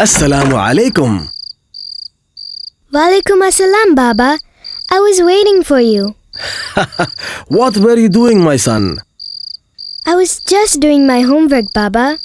Assalamu Alaikum. Walaikum Assalam, Baba. I was waiting for you. What were you doing, my son? I was just doing my homework, Baba.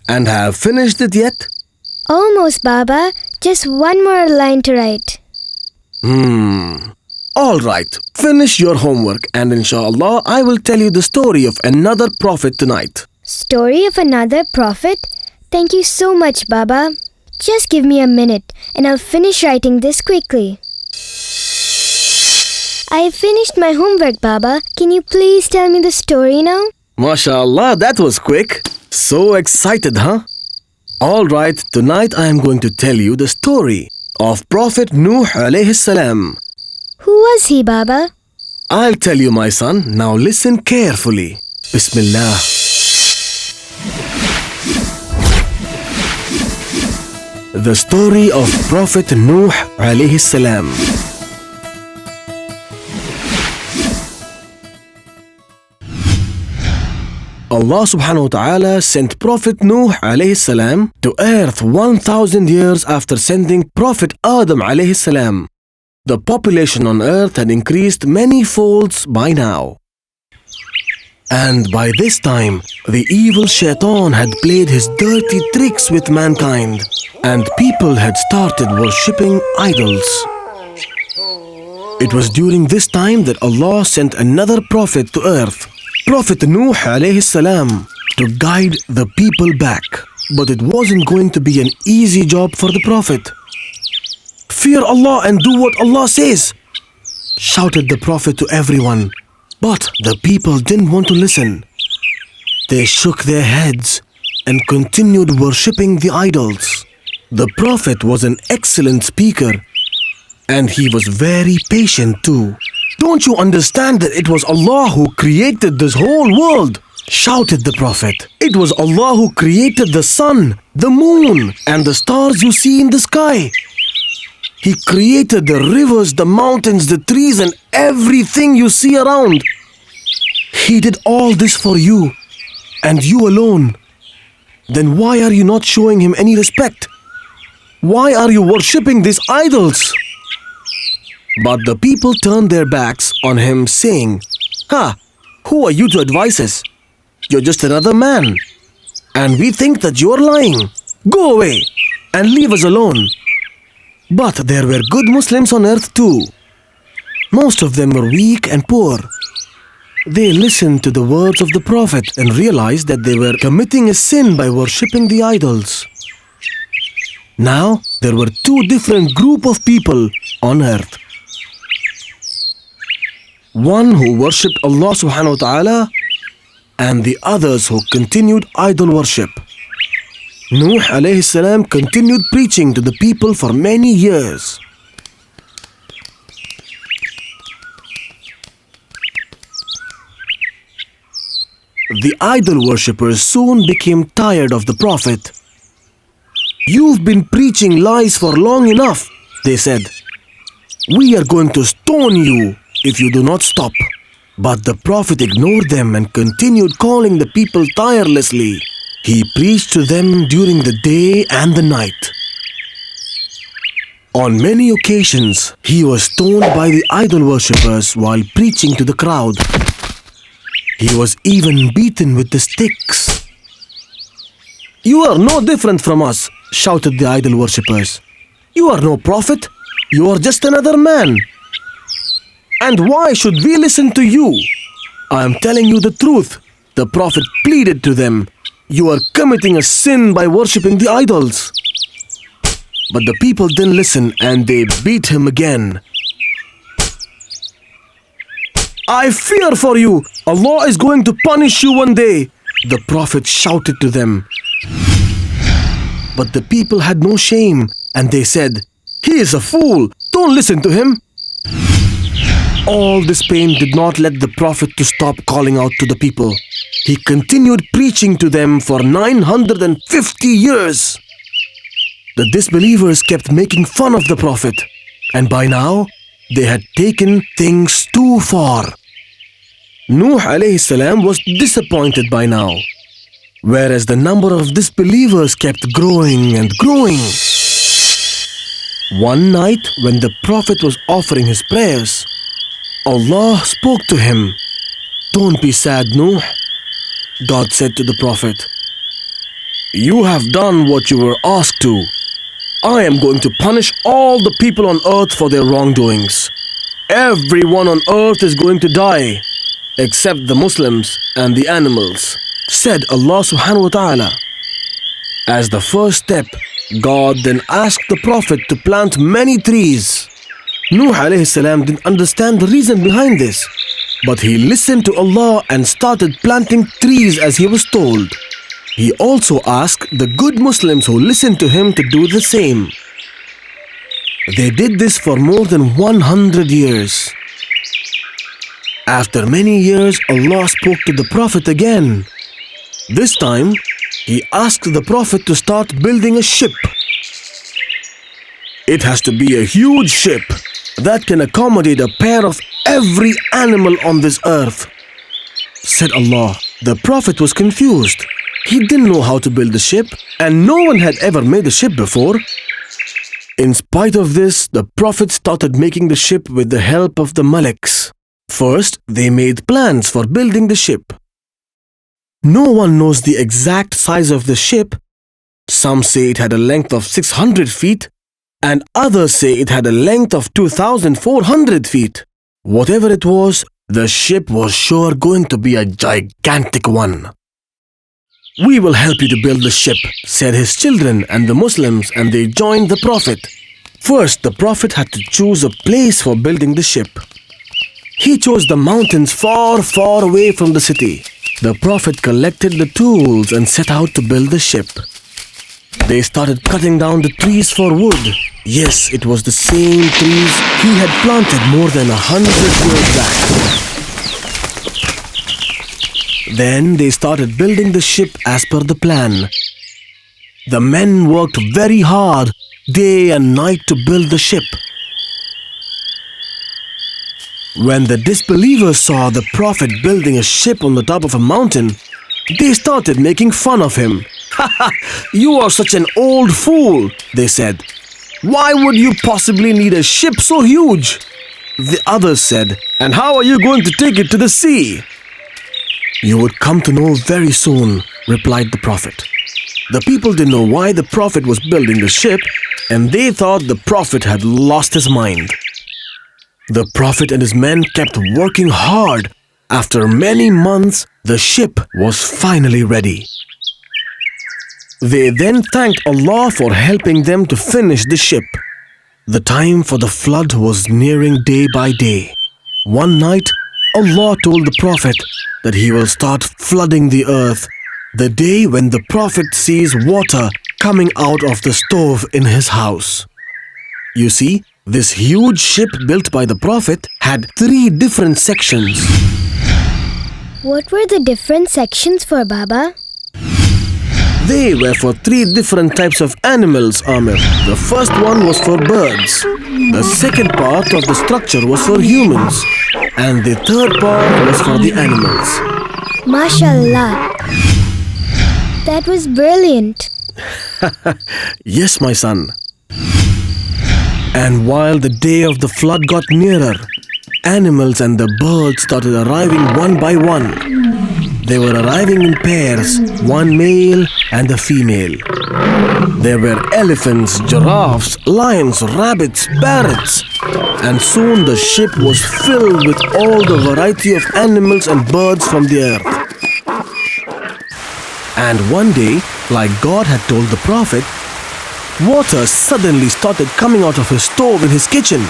And have finished it yet? Almost, Baba. Just one more line to write. All right. Finish your homework and inshallah I will tell you the story of another prophet tonight. Story of another prophet? Thank you so much, Baba. Just give me a minute and I'll finish writing this quickly. I have finished my homework, Baba. Can you please tell me the story now? MashaAllah, that was quick. So excited, huh? All right, tonight I am going to tell you the story of Prophet Nuh alayhi salam. Who was he, Baba? I'll tell you, my son. Now listen carefully. Bismillah. The story of Prophet Nuh alayhi salam. Allah subhanahu wa ta'ala sent Prophet Nuh alayhi salam to earth 1,000 years after sending Prophet Adham alayhi salam. The population on earth had increased many folds by now. And by this time, the evil shaitan had played his dirty tricks with mankind, and people had started worshipping idols. It was during this time that Allah sent another prophet to earth, Prophet Nuh alayhi salam, to guide the people back. But it wasn't going to be an easy job for the prophet. Fear Allah and do what Allah says, shouted the prophet to everyone. But the people didn't want to listen. They shook their heads and continued worshipping the idols. The prophet was an excellent speaker, and he was very patient too. Don't you understand that it was Allah who created this whole world? Shouted the prophet. It was Allah who created the sun, the moon, and the stars you see in the sky. He created the rivers, the mountains, the trees, and everything you see around. He did all this for you, and you alone. Then why are you not showing him any respect? Why are you worshipping these idols? But the people turned their backs on him, saying, who are you to advise us? You're just another man, and we think that you're lying. Go away and leave us alone. But there were good Muslims on earth too. Most of them were weak and poor. They listened to the words of the Prophet and realized that they were committing a sin by worshipping the idols. Now, there were two different groups of people on earth. One who worshipped Allah subhanahu wa ta'ala, and the others who continued idol worship. Nuh alayhi salam continued preaching to the people for many years. The idol worshippers soon became tired of the Prophet. You've been preaching lies for long enough, they said. We are going to stone you if you do not stop. But the Prophet ignored them and continued calling the people tirelessly. He preached to them during the day and the night. On many occasions, he was stoned by the idol worshippers while preaching to the crowd. He was even beaten with the sticks. You are no different from us, shouted the idol worshippers. You are no prophet. You are just another man. And why should we listen to you? I am telling you the truth. The Prophet pleaded to them. You are committing a sin by worshipping the idols. But the people didn't listen and they beat him again. I fear for you. Allah is going to punish you one day, the Prophet shouted to them. But the people had no shame and they said, he is a fool. Don't listen to him. All this pain did not let the Prophet to stop calling out to the people. He continued preaching to them for 950 years. The disbelievers kept making fun of the Prophet, and by now, They had taken things too far. Nuh alayhi salam was disappointed by now, whereas the number of disbelievers kept growing and growing. One night, when the Prophet was offering his prayers, Allah spoke to him. "Don't be sad, Nuh," God said to the Prophet. "You have done what you were asked to. I am going to punish all the people on earth for their wrongdoings. Everyone on earth is going to die, except the Muslims and the animals," said Allah subhanahu wa ta'ala. As the first step, God then asked the Prophet to plant many trees. Nuh alayhi salam didn't understand the reason behind this, but he listened to Allah and started planting trees as he was told. He also asked the good Muslims who listened to him to do the same. They did this for more than 100 years. After many years, Allah spoke to the Prophet again. This time, He asked the Prophet to start building a ship. It has to be a huge ship that can accommodate a pair of every animal on this earth, said Allah. The Prophet was confused. He didn't know how to build a ship, and no one had ever made a ship before. In spite of this, the Prophet started making the ship with the help of the Malaks. First, they made plans for building the ship. No one knows the exact size of the ship. Some say it had a length of 600 feet, and others say it had a length of 2,400 feet. Whatever it was, the ship was sure going to be a gigantic one. "We will help you to build the ship," said his children and the Muslims, and they joined the Prophet. First, the Prophet had to choose a place for building the ship. He chose the mountains far, far away from the city. The Prophet collected the tools and set out to build the ship. They started cutting down the trees for wood. Yes, it was the same trees he had planted more than 100 years back. Then they started building the ship as per the plan. The men worked very hard, day and night, to build the ship. When the disbelievers saw the Prophet building a ship on the top of a mountain, they started making fun of him. "Haha, you are such an old fool," they said. "Why would you possibly need a ship so huge?" The others said, "And how are you going to take it to the sea?" "You would come to know very soon," replied the Prophet. The people didn't know why the Prophet was building the ship, and they thought the Prophet had lost his mind. The Prophet and his men kept working hard. After many months, the ship was finally ready. They then thanked Allah for helping them to finish the ship. The time for the flood was nearing day by day. One night, Allah told the Prophet that he will start flooding the earth the day when the Prophet sees water coming out of the stove in his house. You see, this huge ship built by the Prophet had 3 different sections. What were the different sections for, Baba? They were for 3 different types of animals, Amir. The first one was for birds. The second part of the structure was for humans. And the third part was for the animals. MashaAllah. That was brilliant. Yes, my son. And while the day of the flood got nearer, animals and the birds started arriving one by one. They were arriving in pairs, one male and a female. There were elephants, giraffes, lions, rabbits, parrots, and soon the ship was filled with all the variety of animals and birds from the earth. And one day, like God had told the Prophet, water suddenly started coming out of his stove in his kitchen.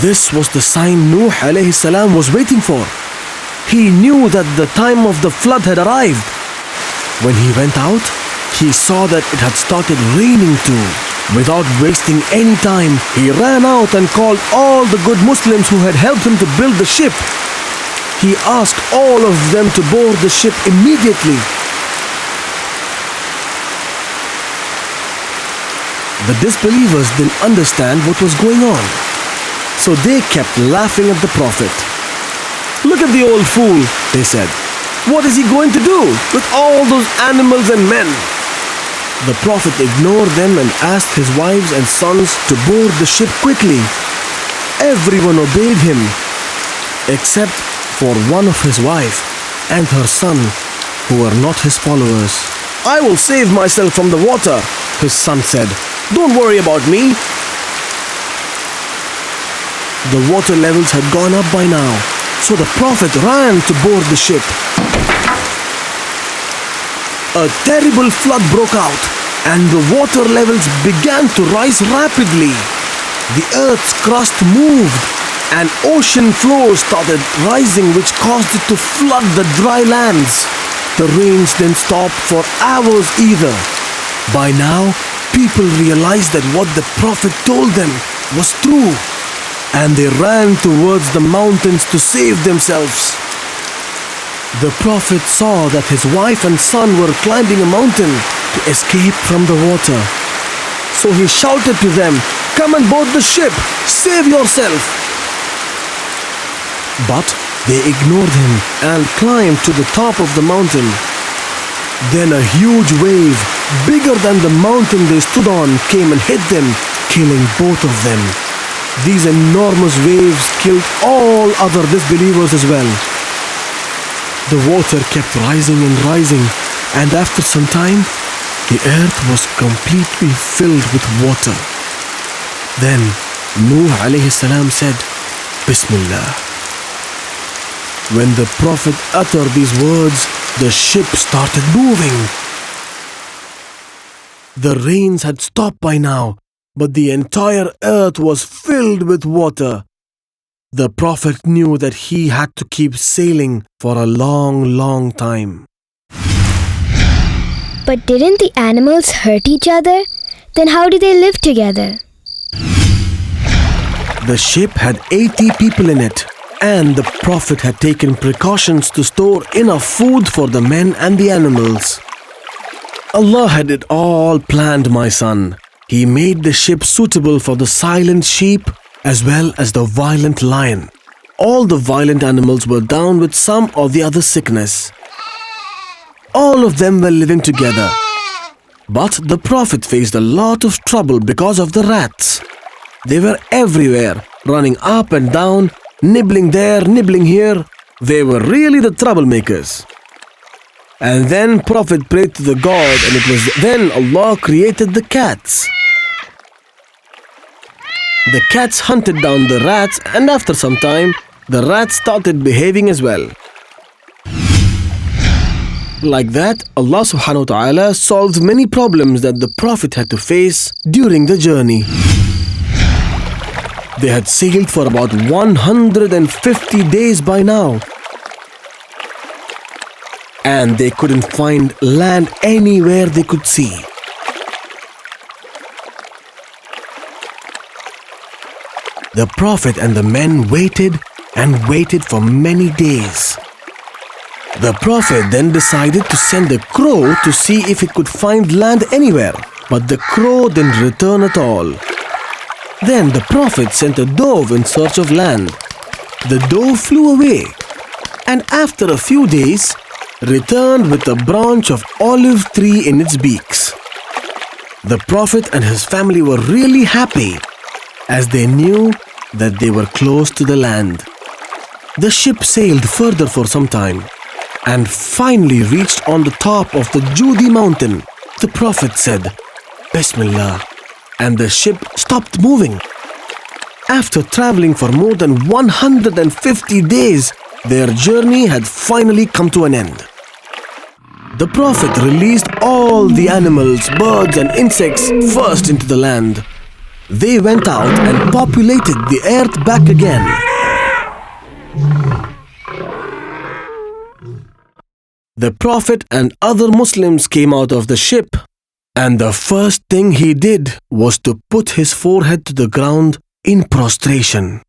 This was the sign Nuh alayhi salam was waiting for. He knew that the time of the flood had arrived. When he went out, he saw that it had started raining too. Without wasting any time, he ran out and called all the good Muslims who had helped him to build the ship. He asked all of them to board the ship immediately. The disbelievers didn't understand what was going on. So they kept laughing at the Prophet. "Look at the old fool," they said. "What is he going to do with all those animals and men?" The Prophet ignored them and asked his wives and sons to board the ship quickly. Everyone obeyed him, except for one of his wife and her son, who were not his followers. "I will save myself from the water," his son said. "Don't worry about me." The water levels had gone up by now, so the Prophet ran to board the ship. A terrible flood broke out, and the water levels began to rise rapidly. The earth's crust moved, and ocean floors started rising, which caused it to flood the dry lands. The rains didn't stop for hours either. By now, people realized that what the Prophet told them was true, and they ran towards the mountains to save themselves. The Prophet saw that his wife and son were climbing a mountain to escape from the water. So he shouted to them, "Come and board the ship! Save yourself!" But they ignored him and climbed to the top of the mountain. Then a huge wave, bigger than the mountain they stood on, came and hit them, killing both of them. These enormous waves killed all other disbelievers as well. The water kept rising and rising, and after some time, the earth was completely filled with water. Then Nuh alayhi salam said, "Bismillah." When the Prophet uttered these words, the ship started moving. The rains had stopped by now, but the entire earth was filled with water. The Prophet knew that he had to keep sailing for a long, long time. But didn't the animals hurt each other? Then how did they live together? The ship had 80 people in it, and the Prophet had taken precautions to store enough food for the men and the animals. Allah had it all planned, my son. He made the ship suitable for the silent sheep as well as the violent lion. All the violent animals were down with some or the other sickness. All of them were living together. But the Prophet faced a lot of trouble because of the rats. They were everywhere, running up and down, nibbling there, nibbling here. They were really the troublemakers. And then Prophet prayed to the God, and it was then Allah created the cats. The cats hunted down the rats, and after some time, the rats started behaving as well. Like that, Allah subhanahu wa ta'ala solved many problems that the Prophet had to face during the journey. They had sailed for about 150 days by now, and they couldn't find land anywhere they could see. The Prophet and the men waited and waited for many days. The Prophet then decided to send a crow to see if it could find land anywhere, but the crow didn't return at all. Then the Prophet sent a dove in search of land. The dove flew away, and after a few days, returned with a branch of olive tree in its beaks. The Prophet and his family were really happy, as they knew that they were close to the land. The ship sailed further for some time, and finally reached on the top of the Judi mountain. The Prophet said, "Bismillah," and the ship stopped moving. After traveling for more than 150 days, their journey had finally come to an end. The Prophet released all the animals, birds and insects first into the land. They went out and populated the earth back again. The Prophet and other Muslims came out of the ship, and the first thing he did was to put his forehead to the ground in prostration.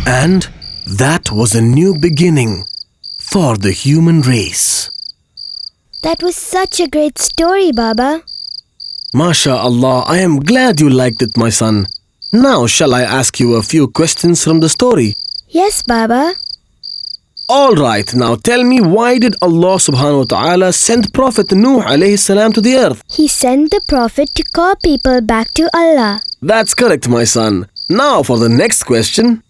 And that was a new beginning for the human race. That was such a great story, Baba. MashaAllah, I am glad you liked it, my son. Now, shall I ask you a few questions from the story? Yes, Baba. Alright, now tell me, why did Allah subhanahu wa ta'ala send Prophet Nuh alayhi salam to the earth? He sent the Prophet to call people back to Allah. That's correct, my son. Now for the next question.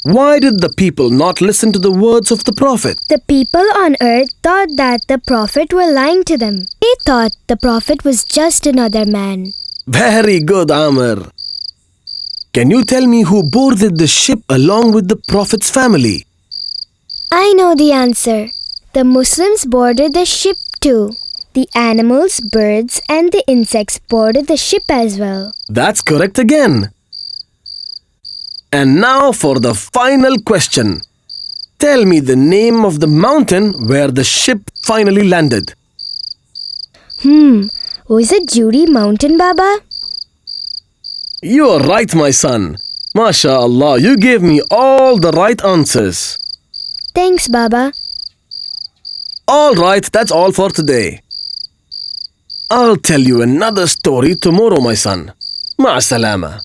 Why did the people not listen to the words of the Prophet? The people on earth thought that the Prophet were lying to them. They thought the Prophet was just another man. Very good, Amr. Can you tell me who boarded the ship along with the Prophet's family? I know the answer. The Muslims boarded the ship too. The animals, birds, and the insects boarded the ship as well. That's correct again. And now for the final question. Tell me the name of the mountain where the ship finally landed. Was it Judy Mountain, Baba? You are right, my son. MashaAllah, you gave me all the right answers. Thanks, Baba. Alright, that's all for today. I'll tell you another story tomorrow, my son. Ma'asalama.